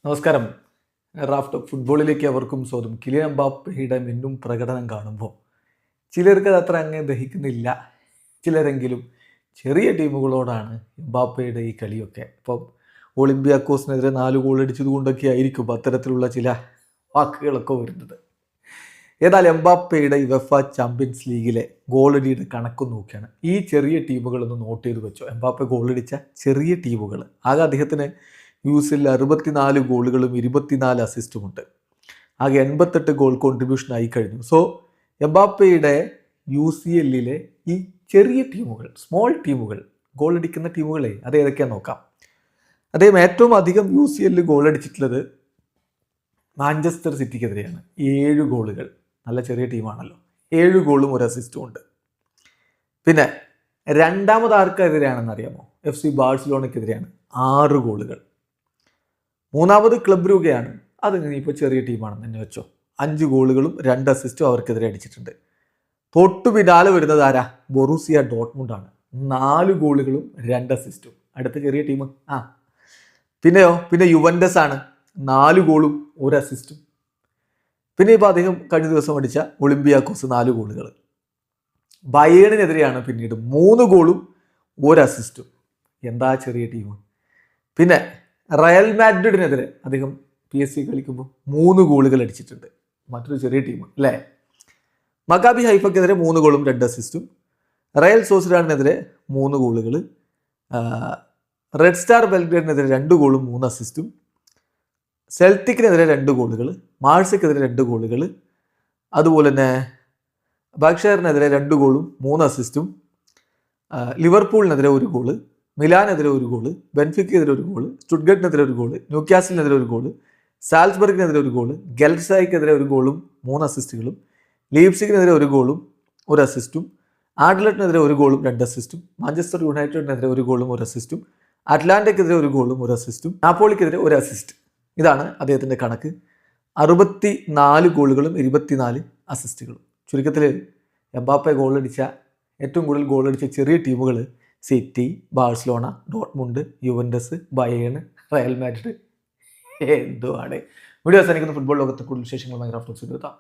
നമസ്കാരം. റാഫ്റ്റ് ഫുട്ബോളിലേക്ക് അവർക്കും സ്വാഗതം. കിലിയൻ എംബാപ്പയുടെ മിന്നും പ്രകടനം കാണുമ്പോൾ ചിലർക്ക് അത് അത്ര അങ്ങ് ദഹിക്കുന്നില്ല. ചിലരെങ്കിലും ചെറിയ ടീമുകളോടാണ് എംബാപ്പയുടെ ഈ കളിയൊക്കെ. ഇപ്പം ഒളിമ്പിയാക്കോസിനെതിരെ 4 ഗോൾ അടിച്ചത് കൊണ്ടൊക്കെ ആയിരിക്കും അത്തരത്തിലുള്ള ചില വാക്കുകളൊക്കെ വരുന്നത്. ഏതായാലും എംബാപ്പയുടെ യുവേഫ ചാമ്പ്യൻസ് ലീഗിലെ ഗോളടിയുടെ കണക്ക് നോക്കിയാണ് ഈ ചെറിയ ടീമുകളൊന്ന് നോട്ട് ചെയ്ത് വെച്ചോ. എംബാപ്പ ഗോളടിച്ച ചെറിയ ടീമുകൾ ആകെ അദ്ദേഹത്തിന് യുസിൽ 64 ഗോളുകളും 24 അസിസ്റ്റുമുണ്ട്. ആകെ 88 ഗോൾ കോൺട്രിബ്യൂഷൻ ആയി കഴിഞ്ഞു. സോ എംബാപ്പയുടെ UCLലെ ഈ ചെറിയ ടീമുകൾ, സ്മോൾ ടീമുകൾ, ഗോൾ അടിക്കുന്ന ടീമുകളെ അത് ഏതൊക്കെയാണെന്ന് നോക്കാം. അദ്ദേഹം ഏറ്റവും അധികം UCL ഗോൾ അടിച്ചിട്ടുള്ളത് മാഞ്ചസ്റ്റർ സിറ്റിക്കെതിരെയാണ്. 7 ഗോളുകൾ. നല്ല ചെറിയ ടീമാണല്ലോ. 7 ഗോളും 1 അസിസ്റ്റും ഉണ്ട്. പിന്നെ രണ്ടാമത് ആർക്കെതിരെയാണെന്ന് അറിയാമോ? FC ബാഴ്സലോണയ്ക്കെതിരെയാണ്. 6 ഗോളുകൾ. മൂന്നാമത് ക്ലബ് ബ്രൂഗയാണ്. അത് ഇപ്പോൾ ചെറിയ ടീമാണെന്ന് തന്നെ വെച്ചോ. 5 ഗോളുകളും 2 അസിസ്റ്റും അവർക്കെതിരെ അടിച്ചിട്ടുണ്ട്. തൊട്ടു പിന്നാലെ വരുന്നത് ആരാ? ബൊറൂസിയ ഡോട്ട്മുണ്ടാണ്. 4 ഗോളുകളും 2 അസിസ്റ്റും. അടുത്ത ചെറിയ ടീം പിന്നെ യുവൻഡസ് ആണ്. 4 ഗോളും 1 അസിസ്റ്റും. പിന്നെ ഇപ്പോൾ അദ്ദേഹം കഴിഞ്ഞ ദിവസം അടിച്ച ഒളിമ്പിയാക്കോസ് 4 ഗോളുകൾ. ബയേണിനെതിരെയാണ് പിന്നീട് 3 ഗോളും 1 അസിസ്റ്റും. എന്താ ചെറിയ ടീം. പിന്നെ റയൽ മാഡ്രിഡിനെതിരെ അദ്ദേഹം PSG കളിക്കുമ്പോൾ 3 ഗോളുകൾ അടിച്ചിട്ടുണ്ട്. മറ്റൊരു ചെറിയ ടീം അല്ലേ. മക്കാബി ഹൈഫക്കെതിരെ 3 ഗോളും 2 അസിസ്റ്റും. റയൽ സോസിഡാഡിനെതിരെ 3 ഗോളുകൾ. റെഡ് സ്റ്റാർ ബെൽഗ്രേഡിനെതിരെ 2 ഗോളും 3 അസിസ്റ്റും. സെൽറ്റിക്കിനെതിരെ 2 ഗോളുകൾ. മാഴ്സയ്ക്കെതിരെ 2 ഗോളുകൾ. അതുപോലെ തന്നെ ബാക്ക്ഷയറിനെതിരെ 2 ഗോളും 3 അസിസ്റ്റും. ലിവർപൂളിനെതിരെ 1 ഗോള്. മിലാനെതിരെ 1 ഗോള്. ബെൻഫിക്കെതിരെ 1 ഗോള്. സ്റ്റുട്ട്ഗർട്ടിനെതിരെ 1 ഗോള്. ന്യൂക്യാസിലിനെതിരെ 1 ഗോള്. സാൽസ്ബർഗിനെതിരെ 1 ഗോള്. ഗെൽസായ്ക്കെതിരെ 1 ഗോളും 3 അസിസ്റ്റുകളും. ലീപ്സിഗിനെതിരെ 1 ഗോളും 1 അസിസ്റ്റും. ആഡ്ലറ്റിനെതിരെ 1 ഗോളും 2 അസിസ്റ്റും. മാഞ്ചസ്റ്റർ യുണൈറ്റഡിനെതിരെ 1 ഗോളും 1 അസിസ്റ്റും. അറ്റ്ലാന്റയ്ക്കെതിരെ 1 ഗോളും 1 അസിസ്റ്റും. നാപ്പോളിക്കെതിരെ 1 അസിസ്റ്റ്. ഇതാണ് അദ്ദേഹത്തിൻ്റെ കണക്ക്. 64 ഗോളുകളും 24 അസിസ്റ്റുകളും. ചുരുക്കത്തിൽ എംബാപ്പെ ഗോളടിച്ച ഏറ്റവും കൂടുതൽ ഗോളടിച്ച ചെറിയ ടീമുകൾ city, Barcelona, Dortmund, Juventus, Bayern, Real Madrid. എന്തുവാണ്. വീഡിയോ അവസാനിക്കുന്ന ഫുട്ബോൾ ലോകത്തെ കൂടുതൽ വിശേഷങ്ങളുമായി റാഫ്റ്റോക്സ് എടുത്താം.